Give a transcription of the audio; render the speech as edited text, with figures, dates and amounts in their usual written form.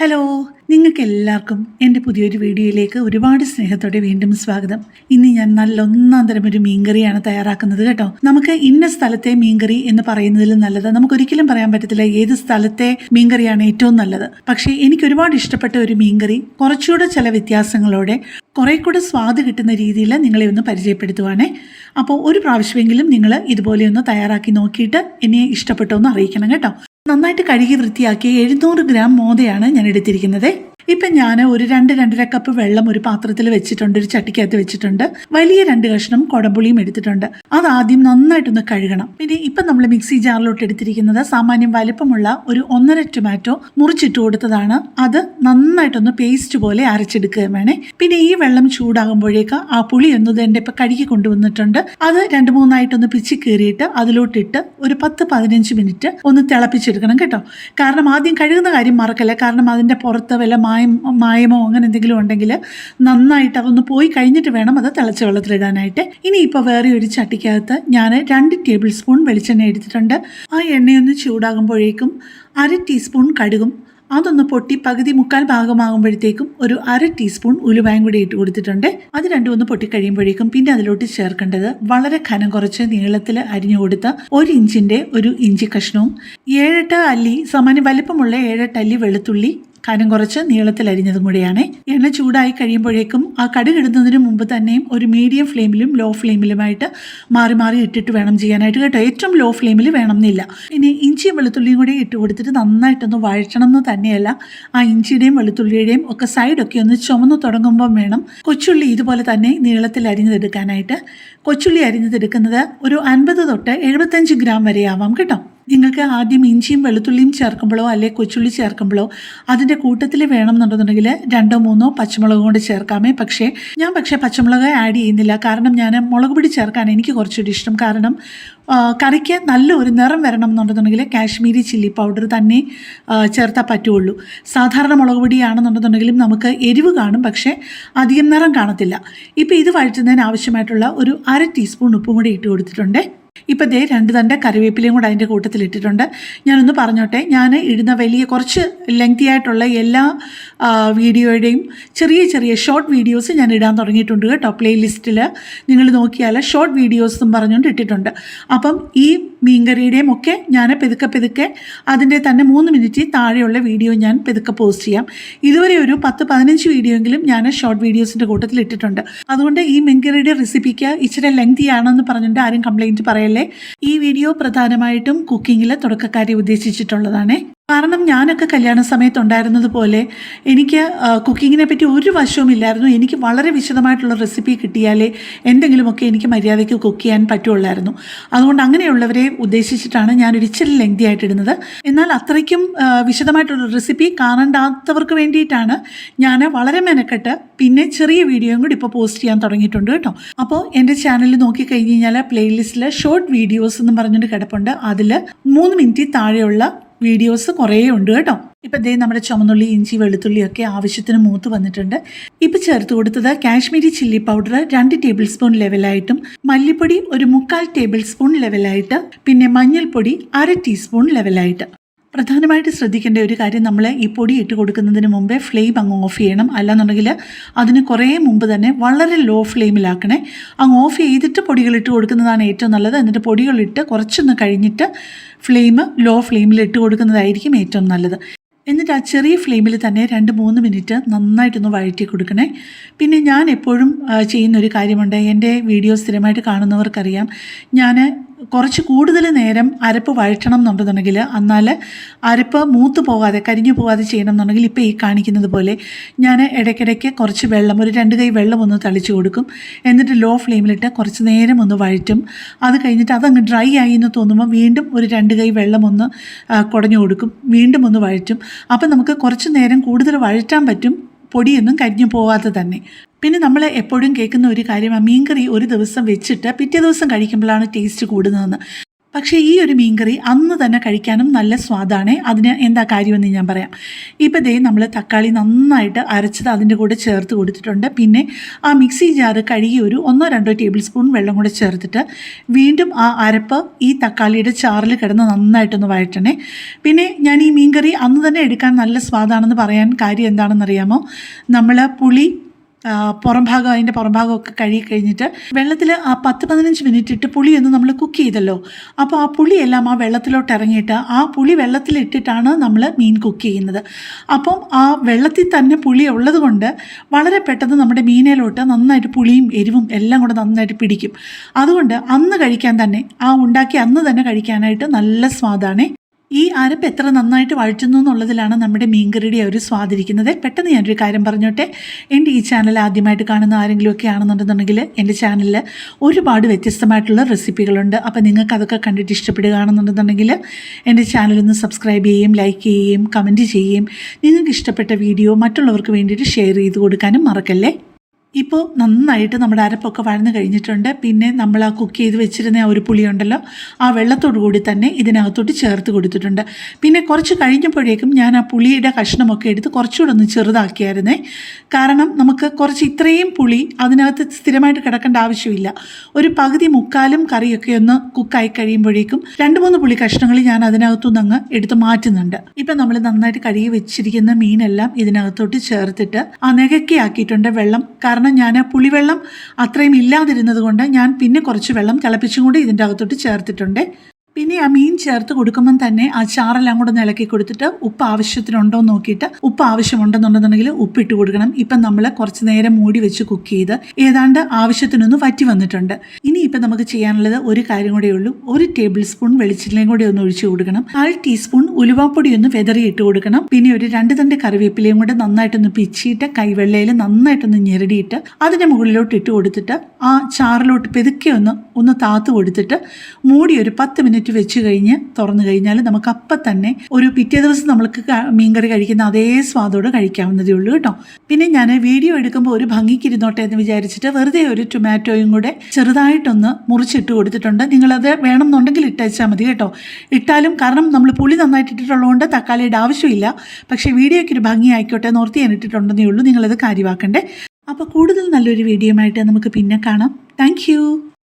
Hello, നിങ്ങൾക്ക് എല്ലാവർക്കും എൻ്റെ പുതിയൊരു വീഡിയോയിലേക്ക് ഒരുപാട് സ്നേഹത്തോടെ വീണ്ടും സ്വാഗതം. ഇന്ന് ഞാൻ നല്ല ഒന്നാം തരം ഒരു മീൻകറിയാണ് തയ്യാറാക്കുന്നത് കേട്ടോ. നമുക്ക് ഇന്ന സ്ഥലത്തെ മീൻകറി എന്ന് പറയുന്നതിൽ നല്ലത് നമുക്കൊരിക്കലും പറയാൻ പറ്റത്തില്ല ഏത് സ്ഥലത്തെ മീൻകറിയാണ് ഏറ്റവും നല്ലത്. പക്ഷേ എനിക്ക് ഒരുപാട് ഇഷ്ടപ്പെട്ട ഒരു മീൻകറി കുറച്ചുകൂടെ ചില വ്യത്യാസങ്ങളോടെ കുറെ കൂടെ സ്വാദ് കിട്ടുന്ന രീതിയിൽ നിങ്ങളെ ഒന്ന് പരിചയപ്പെടുത്തുവാണേ. അപ്പോൾ ഒരു പ്രാവശ്യമെങ്കിലും നിങ്ങൾ ഇതുപോലെ ഒന്ന് തയ്യാറാക്കി നോക്കിയിട്ട് എന്നെ ഇഷ്ടപ്പെട്ടോ എന്ന് അറിയിക്കണം കേട്ടോ. നന്നായിട്ട് കഴുകി വൃത്തിയാക്കി 700 ഗ്രാം മോദയാണ് ഞാൻ എടുത്തിരിക്കുന്നത്. ഇപ്പം ഞാൻ ഒരു 2-2.5 കപ്പ് വെള്ളം ഒരു പാത്രത്തിൽ വെച്ചിട്ടുണ്ട്, ഒരു ചട്ടിക്കകത്ത് വെച്ചിട്ടുണ്ട്. വലിയ 2 കഷ്ണം കുടംപുളിയും എടുത്തിട്ടുണ്ട്. അതാദ്യം നന്നായിട്ടൊന്ന് കഴുകണം. പിന്നെ ഇപ്പം നമ്മൾ മിക്സി ജാറിലോട്ട് എടുത്തിരിക്കുന്നത് സാമാന്യം വലിപ്പമുള്ള ഒരു 1.5 ടൊമാറ്റോ മുറിച്ചിട്ട് കൊടുത്തതാണ്. അത് നന്നായിട്ടൊന്ന് പേസ്റ്റ് പോലെ അരച്ചെടുക്കുക വേണേ. പിന്നെ ഈ വെള്ളം ചൂടാകുമ്പോഴേക്ക് ആ പുളി ഒന്ന് എൻ്റെ ഇപ്പം കഴുകി കൊണ്ടുവന്നിട്ടുണ്ട്. അത് 2-3 പിച്ചി കീറിയിട്ട് അതിലോട്ടിട്ട് ഒരു 10-15 മിനിറ്റ് ഒന്ന് തിളപ്പിച്ചെടുക്കണം കേട്ടോ. കാരണം ആദ്യം കഴുകുന്ന കാര്യം മറക്കല്ല. കാരണം അതിൻ്റെ പുറത്ത് വല്ല മായമോ അങ്ങനെ എന്തെങ്കിലും ഉണ്ടെങ്കിൽ നന്നായിട്ട് അതൊന്ന് പോയി കഴിഞ്ഞിട്ട് വേണം അത് തിളച്ച വെള്ളത്തിലിടാനായിട്ട്. ഇനി ഇപ്പോൾ വേറെ ഒരു ചട്ടിക്കകത്ത് ഞാൻ 2 ടേബിൾ സ്പൂൺ വെളിച്ചെണ്ണ എടുത്തിട്ടുണ്ട്. ആ എണ്ണയൊന്ന് ചൂടാകുമ്പോഴേക്കും 1/2 ടീസ്പൂൺ കടുകും അതൊന്ന് പൊട്ടി പകുതി മുക്കാൽ ഭാഗമാകുമ്പോഴത്തേക്കും ഒരു 1/2 ടീസ്പൂൺ ഉലുവായും കൂടി ഇട്ട് കൊടുത്തിട്ടുണ്ട്. അത് രണ്ടും ഒന്ന് പൊട്ടിക്കഴിയുമ്പോഴേക്കും പിന്നെ അതിലോട്ട് ചേർക്കേണ്ടത് വളരെ ഘനം കുറച്ച് നീളത്തിൽ അരിഞ്ഞു കൊടുത്ത 1 ഇഞ്ചിൻ്റെ ഒരു ഇഞ്ചി കഷ്ണവും 7-8 അല്ലി സാമാന്യം വലിപ്പമുള്ള 7-8 അല്ലി വെളുത്തുള്ളി കനം കുറച്ച് നീളത്തിൽ അരിഞ്ഞതും കൂടിയാണ്. എണ്ണ ചൂടായി കഴിയുമ്പോഴേക്കും ആ കടുക് ഇടുന്നതിന് മുമ്പ് തന്നെയും ഒരു മീഡിയം ഫ്ലെയിമിലും ലോ ഫ്ലെയിമിലുമായിട്ട് മാറി മാറി ഇട്ടിട്ട് വേണം ചെയ്യാനായിട്ട് കേട്ടോ. ഏറ്റവും ലോ ഫ്ലെയിമിൽ വേണം എന്നില്ല. ഇനി ഇഞ്ചിയും വെളുത്തുള്ളിയും കൂടി ഇട്ട് കൊടുത്തിട്ട് നന്നായിട്ടൊന്ന് വഴറ്റണം എന്ന് തന്നെയല്ല, ആ ഇഞ്ചിയുടെയും വെളുത്തുള്ളിയുടെയും ഒക്കെ സൈഡൊക്കെ ഒന്ന് ചുമന്ന് തുടങ്ങുമ്പം വേണം കൊച്ചുള്ളി ഇതുപോലെ തന്നെ നീളത്തിൽ അരിഞ്ഞതെടുക്കാനായിട്ട്. കൊച്ചുള്ളി അരിഞ്ഞതെടുക്കുന്നത് ഒരു 50-75 ഗ്രാം വരെ ആവാം കേട്ടോ. നിങ്ങൾക്ക് ആദ്യം ഇഞ്ചിയും വെളുത്തുള്ളിയും ചേർക്കുമ്പോഴോ അല്ലെങ്കിൽ കൊച്ചുള്ളി ചേർക്കുമ്പോഴോ അതിൻ്റെ കൂട്ടത്തിൽ വേണമെന്നുണ്ടെന്നുണ്ടെങ്കിൽ 2-3 പച്ചമുളക് കൊണ്ട് ചേർക്കാമേ. പക്ഷേ ഞാൻ പച്ചമുളക് ആഡ് ചെയ്യുന്നില്ല. കാരണം ഞാൻ മുളക് പൊടി ചേർക്കാൻ എനിക്ക് കുറച്ചുകൂടി ഇഷ്ടം. കാരണം കറിക്ക് നല്ല ഒരു നിറം വരണം എന്നുണ്ടെന്നുണ്ടെങ്കിൽ കാശ്മീരി ചില്ലി പൗഡർ തന്നെ ചേർത്താൽ പറ്റുള്ളൂ. സാധാരണ മുളക് പൊടിയാണെന്നുണ്ടെന്നുണ്ടെങ്കിലും നമുക്ക് എരിവ് കാണും, പക്ഷേ അധികം നിറം കാണത്തില്ല. ഇപ്പോൾ ഇത് വഴറ്റുന്നതിന് ആവശ്യമായിട്ടുള്ള ഒരു 1/2 ടീസ്പൂൺ ഉപ്പും കൂടി ഇട്ട് കൊടുത്തിട്ടുണ്ട്. ഇപ്പം ദേ 2 തണ്ട് കറിവേപ്പിലയും കൂടെ അതിൻ്റെ കൂട്ടത്തിൽ ഇട്ടിട്ടുണ്ട്. ഞാനൊന്ന് പറഞ്ഞോട്ടെ, ഞാൻ ഇടുന്ന വലിയ കുറച്ച് ലെങ്തി ആയിട്ടുള്ള എല്ലാ വീഡിയോയുടെയും ചെറിയ ഷോർട്ട് വീഡിയോസ് ഞാൻ ഇടാൻ തുടങ്ങിയിട്ടുണ്ട് കേട്ടോ. പ്ലേലിസ്റ്റിൽ നിങ്ങൾ നോക്കിയാൽ ഷോർട്ട് വീഡിയോസ് എന്നും പറഞ്ഞുകൊണ്ട് ഇട്ടിട്ടുണ്ട്. അപ്പം ഈ മീൻകറിയുടെയും ഒക്കെ ഞാൻ പെതുക്കെ അതിൻ്റെ തന്നെ 3 മിനിറ്റ് താഴെയുള്ള വീഡിയോ ഞാൻ പെതുക്കെ പോസ്റ്റ് ചെയ്യാം. ഇതുവരെ ഒരു 10-15 വീഡിയോ എങ്കിലും ഞാൻ ഷോർട്ട് വീഡിയോസിൻ്റെ കൂട്ടത്തിൽ ഇട്ടിട്ടുണ്ട്. അതുകൊണ്ട് ഈ മീൻകറിയുടെ റെസിപ്പിക്ക് ഇച്ചിരി ലെങ്തി ആണെന്ന് പറഞ്ഞിട്ട് ആരും കംപ്ലൈൻറ്റ് പറയല്ലേ. ഈ വീഡിയോ പ്രധാനമായിട്ടും കുക്കിങ്ങിൽ തുടക്കക്കാരെ ഉദ്ദേശിച്ചിട്ടുള്ളതാണ്. കാരണം ഞാനൊക്കെ കല്യാണ സമയത്തുണ്ടായിരുന്നത് പോലെ എനിക്ക് കുക്കിങ്ങിനെ പറ്റി ഒരു വശവും ഇല്ലായിരുന്നു. എനിക്ക് വളരെ വിശദമായിട്ടുള്ള റെസിപ്പി കിട്ടിയാലേ എന്തെങ്കിലുമൊക്കെ എനിക്ക് മര്യാദയ്ക്ക് കുക്ക് ചെയ്യാൻ പറ്റുള്ളായിരുന്നു. അതുകൊണ്ട് അങ്ങനെയുള്ളവരെ ഉദ്ദേശിച്ചിട്ടാണ് ഞാനൊരു ഇച്ചിരി ലെങ്തി ആയിട്ടിടുന്നത്. എന്നാൽ അത്രയ്ക്കും വിശദമായിട്ടുള്ള റെസിപ്പി കാണണ്ടാത്തവർക്ക് വേണ്ടിയിട്ടാണ് ഞാൻ വളരെ മെനക്കെട്ട് പിന്നെ ചെറിയ വീഡിയോയും കൂടി ഇപ്പോൾ പോസ്റ്റ് ചെയ്യാൻ തുടങ്ങിയിട്ടുണ്ട് കേട്ടോ. അപ്പോൾ എൻ്റെ ചാനലിൽ നോക്കിക്കഴിഞ്ഞ് കഴിഞ്ഞാൽ പ്ലേലിസ്റ്റിൽ ഷോർട്ട് വീഡിയോസ് എന്ന് പറഞ്ഞിട്ട് കിടപ്പുണ്ട്. അതിൽ 3 മിനിറ്റ് താഴെയുള്ള വീഡിയോസ് കുറേ ഉണ്ട് കേട്ടോ. ഇപ്പം ദേ നമ്മുടെ ചുമന്നുള്ളി ഇഞ്ചി വെളുത്തുള്ളിയൊക്കെ ആവശ്യത്തിന് മൂത്ത് വന്നിട്ടുണ്ട്. ഇപ്പം ചേർത്ത് കൊടുത്തത് Kashmiri chilli powder 2 tablespoon ലെവലായിട്ടും മല്ലിപ്പൊടി ഒരു 3/4 ടേബിൾ സ്പൂൺ ലെവലായിട്ട് പിന്നെ മഞ്ഞൾപ്പൊടി 1/2 ടീസ്പൂൺ ലെവലായിട്ട്. പ്രധാനമായിട്ട് ശ്രദ്ധിക്കേണ്ട ഒരു കാര്യം, നമ്മൾ ഈ പൊടി ഇട്ട് കൊടുക്കുന്നതിന് മുമ്പേ ഫ്ലെയിം അങ്ങ് ഓഫ് ചെയ്യണം. അല്ലാന്നുണ്ടെങ്കിൽ അതിന് കുറേ മുമ്പ് തന്നെ വളരെ ലോ ഫ്ലെയിമിലാക്കണേ. അങ്ങ് ഓഫ് ചെയ്തിട്ട് പൊടികൾ ഇട്ട് കൊടുക്കുന്നതാണ് ഏറ്റവും നല്ലത്. എന്നിട്ട് പൊടികളിട്ട് കുറച്ചൊന്ന് കഴിഞ്ഞിട്ട് ഫ്ലെയിം ലോ ഫ്ലെയിമിൽ ഇട്ട് കൊടുക്കുന്നതായിരിക്കും ഏറ്റവും നല്ലത്. എന്നിട്ട് ആ ചെറിയ ഫ്ലെയിമിൽ തന്നെ 2-3 മിനിറ്റ് നന്നായിട്ടൊന്ന് വഴറ്റി കൊടുക്കണേ. പിന്നെ ഞാൻ എപ്പോഴും ചെയ്യുന്നൊരു കാര്യമുണ്ട്, എൻ്റെ വീഡിയോ സ്ഥിരമായിട്ട് കാണുന്നവർക്കറിയാം, ഞാൻ കുറച്ച് കൂടുതൽ നേരം അരപ്പ് വഴറ്റണം എന്നുണ്ടെന്നുണ്ടെങ്കിൽ, എന്നാൽ അരപ്പ് മൂത്ത് പോകാതെ കരിഞ്ഞു പോകാതെ ചെയ്യണം എന്നുണ്ടെങ്കിൽ ഇപ്പോൾ ഈ കാണിക്കുന്നത് പോലെ ഞാൻ ഇടയ്ക്കിടയ്ക്ക് കുറച്ച് വെള്ളം, ഒരു 2 കൈ വെള്ളം ഒന്ന് തളിച്ച് കൊടുക്കും. എന്നിട്ട് ലോ ഫ്ലെയിമിലിട്ട് കുറച്ച് നേരം ഒന്ന് വഴറ്റും. അത് കഴിഞ്ഞിട്ട് അതങ്ങ് ഡ്രൈ ആയി എന്ന് തോന്നുമ്പോൾ വീണ്ടും ഒരു 2 കൈ വെള്ളം ഒന്ന് കുടഞ്ഞു കൊടുക്കും. വീണ്ടും ഒന്ന് വഴറ്റും. അപ്പം നമുക്ക് കുറച്ച് നേരം കൂടുതൽ വഴറ്റാൻ പറ്റും, പൊടിയൊന്നും കരിഞ്ഞു പോകാതെ തന്നെ. പിന്നെ നമ്മൾ എപ്പോഴും കേൾക്കുന്ന ഒരു കാര്യമാണ്, മീൻകറി ഒരു ദിവസം വെച്ചിട്ട് പിറ്റേ ദിവസം കഴിക്കുമ്പോഴാണ് ടേസ്റ്റ് കൂടുന്നതെന്ന്. പക്ഷേ ഈ ഒരു മീൻകറി അന്ന് തന്നെ കഴിക്കാനും നല്ല സ്വാദാണ്. അതിന് എന്താ കാര്യമെന്ന് ഞാൻ പറയാം. ഇപ്പോൾ ദേ നമ്മൾ തക്കാളി നന്നായിട്ട് അരച്ചത് അതിൻ്റെ കൂടെ ചേർത്ത് കൊടുത്തിട്ടുണ്ട്. പിന്നെ ആ മിക്സി ജാറ് കഴുകി ഒരു 1-2 ടേബിൾ സ്പൂൺ വെള്ളം കൂടെ ചേർത്തിട്ട് വീണ്ടും ആ അരപ്പ് ഈ തക്കാളിയുടെ ചാറിൽ കിടന്ന് നന്നായിട്ടൊന്ന് വഴറ്റണേ. പിന്നെ ഞാൻ ഈ മീൻകറി അന്ന് തന്നെ എടുക്കാൻ നല്ല സ്വാദാണെന്ന് പറയാൻ കാര്യം എന്താണെന്നറിയാമോ? നമ്മൾ പുളി അതിൻ്റെ പുറംഭാഗമൊക്കെ കഴുകി കഴിഞ്ഞിട്ട് വെള്ളത്തിൽ ആ 10-15 മിനിറ്റ് ഇട്ട് പുളിയൊന്ന് നമ്മൾ കുക്ക് ചെയ്തല്ലോ. അപ്പോൾ ആ പുളിയെല്ലാം ആ വെള്ളത്തിലോട്ട് ഇറങ്ങിയിട്ട് ആ പുളി വെള്ളത്തിലിട്ടിട്ടാണ് നമ്മൾ മീൻ കുക്ക് ചെയ്യുന്നത്. അപ്പം ആ വെള്ളത്തിൽ തന്നെ പുളി ഉള്ളത് കൊണ്ട് വളരെ പെട്ടെന്ന് നമ്മുടെ മീനിലോട്ട് നന്നായിട്ട് പുളിയും എരിവും എല്ലാം കൂടെ നന്നായിട്ട് പിടിക്കും. അതുകൊണ്ട് അന്ന് കഴിക്കാൻ തന്നെ ഉണ്ടാക്കി അന്ന് തന്നെ കഴിക്കാനായിട്ട് നല്ല സ്വാദാണ്. ഈ അരപ്പ് എത്ര നന്നായിട്ട് വഴറ്റുന്നു എന്നുള്ളതിലാണ് നമ്മുടെ മീൻകറിയുടെ ഒരു സ്വാദിരിക്കുന്നത്. പെട്ടെന്ന് ഞാനൊരു കാര്യം പറഞ്ഞോട്ടെ. എൻ്റെ ഈ ചാനൽ ആദ്യമായിട്ട് കാണുന്ന ആരെങ്കിലുമൊക്കെ ആണെന്നുണ്ടെന്നുണ്ടെങ്കിൽ എൻ്റെ ചാനലിൽ ഒരുപാട് വ്യത്യസ്തമായിട്ടുള്ള റെസിപ്പികളുണ്ട്. അപ്പോൾ നിങ്ങൾക്ക് അതൊക്കെ കണ്ടിട്ട് ഇഷ്ടപ്പെടുകയാണെന്നുണ്ടെന്നുണ്ടെങ്കിൽ എൻ്റെ ചാനലൊന്ന് സബ്സ്ക്രൈബ് ചെയ്യുകയും ലൈക്ക് ചെയ്യുകയും കമൻറ്റ് ചെയ്യുകയും നിങ്ങൾക്ക് ഇഷ്ടപ്പെട്ട വീഡിയോ മറ്റുള്ളവർക്ക് വേണ്ടിയിട്ട് ഷെയർ ചെയ്ത് കൊടുക്കാനും മറക്കല്ലേ. ഇപ്പോൾ നന്നായിട്ട് നമ്മുടെ അരപ്പൊക്കെ വഴന്ന് കഴിഞ്ഞിട്ടുണ്ട്. പിന്നെ നമ്മൾ ആ കുക്ക് ചെയ്ത് വെച്ചിരുന്ന ആ ഒരു പുളിയുണ്ടല്ലോ, ആ വെള്ളത്തോടു കൂടി തന്നെ ഇതിനകത്തോട്ട് ചേർത്ത് കൊടുത്തിട്ടുണ്ട്. പിന്നെ കുറച്ച് കഴിഞ്ഞപ്പോഴേക്കും ഞാൻ ആ പുളിയുടെ കഷ്ണമൊക്കെ എടുത്ത് കുറച്ചുകൂടെ ഒന്ന് ചെറുതാക്കിയായിരുന്നേ. കാരണം നമുക്ക് കുറച്ച് ഇത്രയും പുളി അതിനകത്ത് സ്ഥിരമായിട്ട് കിടക്കേണ്ട ആവശ്യമില്ല. ഒരു പകുതി മുക്കാലും കറിയൊക്കെ ഒന്ന് കുക്കായി കഴിയുമ്പോഴേക്കും 2-3 പുളി കഷ്ണങ്ങൾ ഞാൻ അതിനകത്തുനിന്ന് അങ്ങ് എടുത്ത് മാറ്റുന്നുണ്ട്. ഇപ്പം നമ്മൾ നന്നായിട്ട് കഴുകി വെച്ചിരിക്കുന്ന മീനെല്ലാം ഇതിനകത്തോട്ട് ചേർത്തിട്ട് ആ നെകക്കി ആക്കിയിട്ടുണ്ട് വെള്ളം. കാരണം ഞാൻ ആ പുളിവെള്ളം അത്രയും ഇല്ലാതിരുന്നത് കൊണ്ട് ഞാൻ പിന്നെ കുറച്ച് വെള്ളം തിളപ്പിച്ചും കൂടി ഇതിൻ്റെ അകത്തോട്ട് ചേർത്തിട്ടുണ്ട്. പിന്നെ ആ മീൻ ചേർത്ത് കൊടുക്കുമ്പം തന്നെ ആ ചാറെല്ലാം കൂടെ ഒന്ന് ഇളക്കി കൊടുത്തിട്ട് ഉപ്പ് ആവശ്യത്തിനുണ്ടോ എന്ന് നോക്കിയിട്ട് ഉപ്പ് ആവശ്യമുണ്ടെന്നുണ്ടെന്നുണ്ടെങ്കിൽ ഉപ്പിട്ട് കൊടുക്കണം. ഇപ്പം നമ്മൾ കുറച്ച് നേരം മൂടി വെച്ച് കുക്ക് ചെയ്ത് ഏതാണ്ട് ആവശ്യത്തിനൊന്ന് വറ്റി വന്നിട്ടുണ്ട്. ഇനി ഇപ്പം നമുക്ക് ചെയ്യാനുള്ളത് ഒരു കാര്യം കൂടെ ഉള്ളൂ. 1 ടേബിൾ സ്പൂൺ വെളിച്ചെണ്ണയും കൂടി ഒന്ന് ഒഴിച്ചു കൊടുക്കണം. 1/2 ടീസ്പൂൺ ഉലുവാപ്പൊടി ഒന്ന് വെതറി ഇട്ട് കൊടുക്കണം. പിന്നെ ഒരു 2 തണ്ട് കറിവേപ്പിലയും കൂടെ നന്നായിട്ടൊന്ന് പിച്ചിയിട്ട് കൈവെള്ളയിൽ നന്നായിട്ടൊന്ന് ഞെരടിയിട്ട് അതിൻ്റെ മുകളിലോട്ട് ഇട്ട് കൊടുത്തിട്ട് ആ ചാറിലോട്ട് പെതുക്കെ ഒന്ന് താത്ത് കൊടുത്തിട്ട് മൂടി ഒരു 10 മിനിറ്റ് വെച്ച് കഴിഞ്ഞ് തുറന്നു കഴിഞ്ഞാൽ നമുക്ക് അപ്പം തന്നെ ഒരു പിറ്റേ ദിവസം നമ്മൾക്ക് മീൻകറി കഴിക്കുന്ന അതേ സ്വാദോടെ കഴിക്കാവുന്നതേ ഉള്ളൂ കേട്ടോ. പിന്നെ ഞാൻ വീഡിയോ എടുക്കുമ്പോൾ ഒരു ഭംഗിക്ക് ഇരുന്നോട്ടെ എന്ന് വിചാരിച്ചിട്ട് വെറുതെ ഒരു ടൊമാറ്റോയും കൂടെ ചെറുതായിട്ടൊന്ന് മുറിച്ചിട്ട് കൊടുത്തിട്ടുണ്ട്. നിങ്ങളത് വേണമെന്നുണ്ടെങ്കിൽ ഇട്ടയച്ചാൽ മതി കേട്ടോ. ഇട്ടാലും കാരണം നമ്മൾ പുളി നന്നായിട്ട് ഇട്ടിട്ടുള്ളതുകൊണ്ട് തക്കാളിയുടെ ആവശ്യമില്ല. പക്ഷേ വീഡിയോയ്ക്ക് ഒരു ഭംഗി ആയിക്കോട്ടെ എന്ന് ഓർത്ത് ഞാൻ ഇട്ടിട്ടുണ്ടെന്നേ ഉള്ളൂ. നിങ്ങളത് കാര്യമാക്കണ്ടേ. അപ്പോൾ കൂടുതൽ നല്ലൊരു വീഡിയോ ആയിട്ട് നമുക്ക് പിന്നെ കാണാം. താങ്ക്